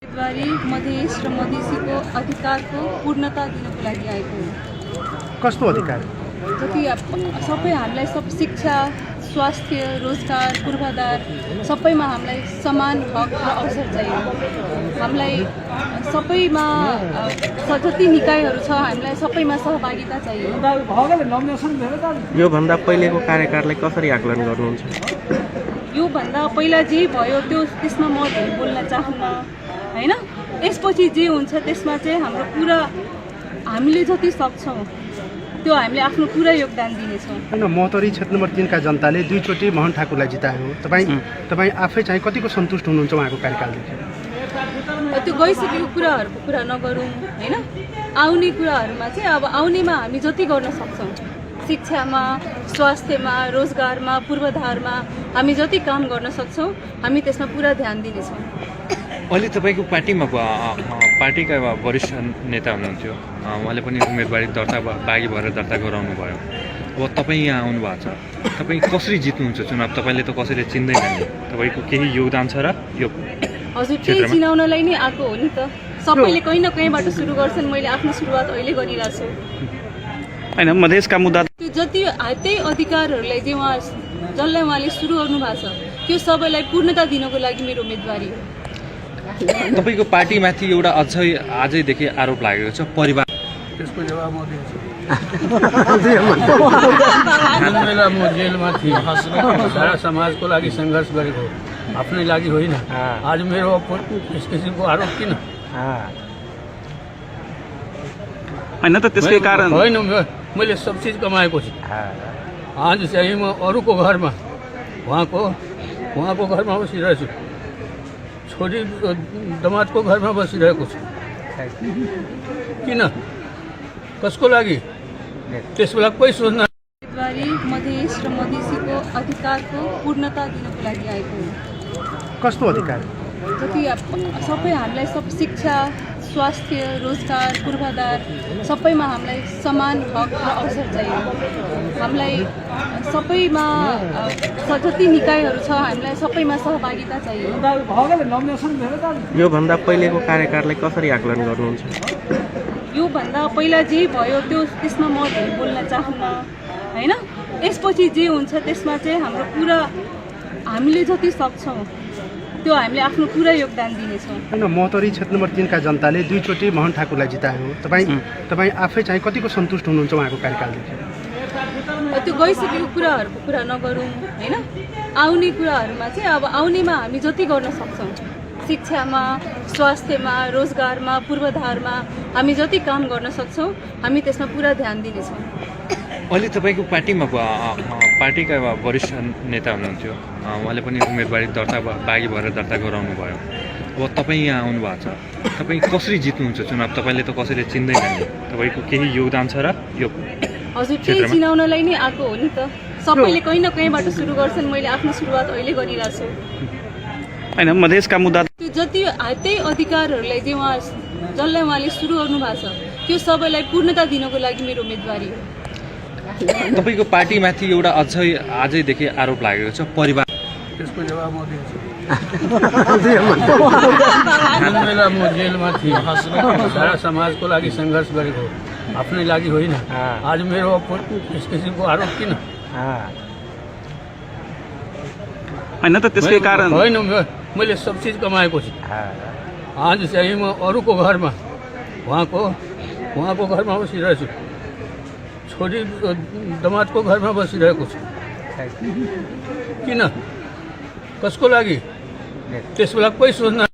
उम्मेदवारी मधेस र मधेसीको अधिकारको पूर्णता दिनको लागि आएको हो। कस्तो अधिकार? जति सबै हामीलाई सब शिक्षा, स्वास्थ्य, रोजगार, पूर्वाधार सबैमा हामीलाई समान हक र अवसर चाहियो। हामीलाई सबैमा जति निकायहरू छ हामीलाई सबैमा सहभागिता चाहियो। यो भन्दा पहिलेको कार्यकाललाई कसरी आकलन गर्नुहुन्छ? यो भन्दा पहिला जे भयो त्यसमा म धेरै बोल्न चाहन्न हैन। यसपछि जे हुन्छ त्यसमा चाहिँ हाम्रो पुरा हामीले जति सक्छौँ त्यो हामीले आफ्नो पुरा योगदान दिनेछौँ। हैन, महोत्तरी क्षेत्र नम्बर 3 का जनताले दुईचोटि मोहन ठाकुरलाई जितायो। तपाईँ आफै चाहिँ कतिको सन्तुष्ट हुनुहुन्छ उहाँको कार्यकालदेखि? त्यो गइसकेको कुराहरूको कुरा नगरौँ हैन। आउने कुराहरूमा चाहिँ अब आउनेमा हामी जति गर्न सक्छौँ, शिक्षामा, स्वास्थ्यमा, रोजगारमा, पूर्वाधारमा हामी जति काम गर्न सक्छौँ हामी त्यसमा पुरा ध्यान दिनेछौँ। अहिले तपाईँको पार्टीका वरिष्ठ नेता हुनुहुन्थ्यो, उहाँले पनि उम्मेदवारी बागी भएर दर्ता गराउनु भयो। अब तपाईँ यहाँ आउनु भएको छ, तपाईँ कसरी जित्नुहुन्छ चुनाव? तपाईँले त कसैले चिन्दैन नि, तपाईँको केही योगदान छ र यो हजुर? त्यही चिनाउनलाई नै आएको हो नि त। सबैले कहीँ न कहीँबाट सुरु गर्छन्, मैले आफ्नो सुरुवात अहिले गरिरहेको छु हैन। मधेसका मुद्दा त्यो जति त्यही अधिकारहरूलाई चाहिँ जसलाई उहाँले सुरु गर्नु भएको छ त्यो सबैलाई पूर्णता दिनको लागि मेरो उम्मेदवारी हो। तपाईँको पार्टीमाथि एउटा आजैदेखि आरोप लागेको छ, परिवार। त्यसको जवाब म दिन्छु। जुन बेला म जेलमा थिएँ, सारा समाजको लागि सङ्घर्ष गरेको, आफ्नै लागि होइन। आज मेरो यस किसिमको आरोप किन? हैन त त्यसकै कारण होइन, मैले सब चिज कमाएको छु। आज चाहिँ म अरूको घरमा उहाँको घरमा बसिरहेछु, छोरी दमादको घरमा बसिरहेको छु। किन? कसको लागि? त्यस बेला कोही सोच्न। उम्मेदवारी मधेस र मधेसीको अधिकारको पूर्णता दिनको लागि आएको हो। कस्तो अधिकार? जति सबै हामीलाई सब शिक्षा, स्वास्थ्य, रोजगार, पूर्वाधार सबैमा हामीलाई समान हक र अवसर चाहियो। हामीलाई सबैमा जति निकायहरू छ हामीलाई सबैमा सहभागिता चाहियो। यो भन्दा पहिलेको कार्यकाललाई कसरी आकलन गर्नुहुन्छ? यो भन्दा पहिला जे भयो त्यसमा म धेरै बोल्न चाहन्न हैन। यसपछि जे हुन्छ त्यसमा चाहिँ हाम्रो पुरा हामीले जति सक्छौँ त्यो हामीले आफ्नो पुरा योगदान दिनेछौँ। हैन, महोत्तरी क्षेत्र नम्बर 3 का जनताले दुईचोटि मोहन ठाकुरलाई जितायो। तपाईँ आफै चाहिँ कतिको सन्तुष्ट हुनुहुन्छ उहाँको कार्यकालदेखि? त्यो गइसकेको कुराहरूको कुरा नगरौँ हैन। आउने कुराहरूमा चाहिँ अब आउनेमा हामी जति गर्न सक्छौँ, शिक्षामा, स्वास्थ्यमा, रोजगारमा, पूर्वाधारमा हामी जति काम गर्न सक्छौँ हामी त्यसमा पुरा ध्यान दिनेछौँ। अहिले तपाईँको पार्टीका वरिष्ठ नेता हुनुहुन्थ्यो, उहाँले पनि उम्मेदवारी बागी भएर दर्ता गराउनु भयो। अब तपाईँ यहाँ आउनु भएको छ, तपाईँ कसरी जित्नुहुन्छ चुनाव? तपाईँले त कसैले चिन्दैन नि, तपाईँको केही योगदान छ र यो हजुर? त्यही चिनाउनलाई नै आएको हो नि त। सबैले कहीँ न कहीँबाट सुरु गर्छन्, मैले आफ्नो सुरुवात अहिले गरिरहेको छु हैन। मधेसका मुद्दा त्यो जति त्यही अधिकारहरूलाई चाहिँ जसलाई उहाँले सुरु गर्नु भएको छ त्यो सबैलाई पूर्णता दिनको लागि मेरो उम्मेदवारी हो। तपाईँको पार्टीमाथि एउटा आजैदेखि आरोप लागेको छ, परिवार। त्यसको जवाब म दिन्छु। जुन बेला म जेलमा थिएँ, सारा समाजको लागि सङ्घर्ष गरेको, आफ्नै लागि होइन। आज मेरो यस किसिमको आरोप किन? हैन त त्यसकै कारण होइन, मैले सब चिज कमाएको छु। आज चाहिँ म अरूको घरमा उहाँको घरमा बसिरहेछु, छोरी दमादको घरमा बसिरहेको छु। किन? कसको लागि? त्यस बेला कोही सोच्न।